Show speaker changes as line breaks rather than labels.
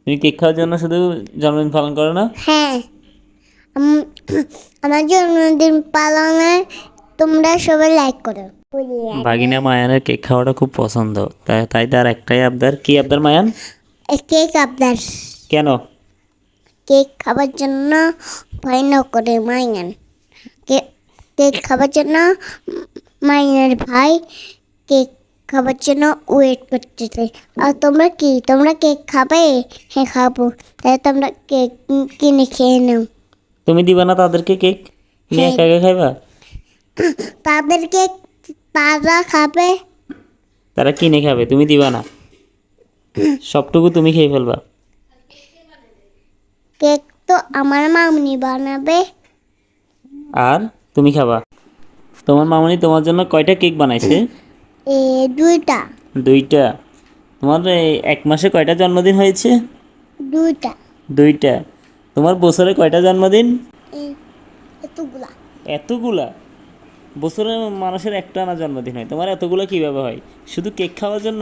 তুমি কেক খাওয়ার জন্য শুধু জন্মদিন পালন করো না?
হ্যাঁ, আমার জন্মদিন পালনে তোমরা সবাই লাইক করো।
ভাগিনা মায়ানের কেক খাওয়াটা খুব পছন্দ, তাই তাই তার একটাই আবদার। কি আবদার মায়ান?
কেক আপনার
কেন?
কেক খাবার জন্য ভয় করে মাইনান। কেক খাবার জন্য মাইনার ভাই কেক খাবার জন্য ওয়েট করতেছে। আর তোমরা কেক খাবে? হ্যাঁ খাবো। তাই তোমরা কেক কিনে খেয়ে নাও।
তুমি দিবা না তাদেরকে কেক? তুমি
হ্যাঁ।
একা একা খাইবা?
তাদেরকে তারা খাবে।
তারা কিনে খাবে, তুমি দিবা না? সবটুকু তুমি খেয়ে ফেলবা?
কেক তো আমার মামনি বানাবে।
আর তুমি খাবা? তোমার মামনি তোমার জন্য কয়টা কেক বানাইছে?
দুইটা।
দুইটা? তোমার এই 1 মাসে কয়টা জন্মদিন হয়েছে?
দুইটা।
দুইটা? তোমার বছরে কয়টা জন্মদিন?
এতগুলা।
এতগুলা? বছরে মানুষের একটা না জন্মদিন হয়, তোমার এতগুলা কীভাবে হয়? শুধু কেক খাওয়ার জন্য?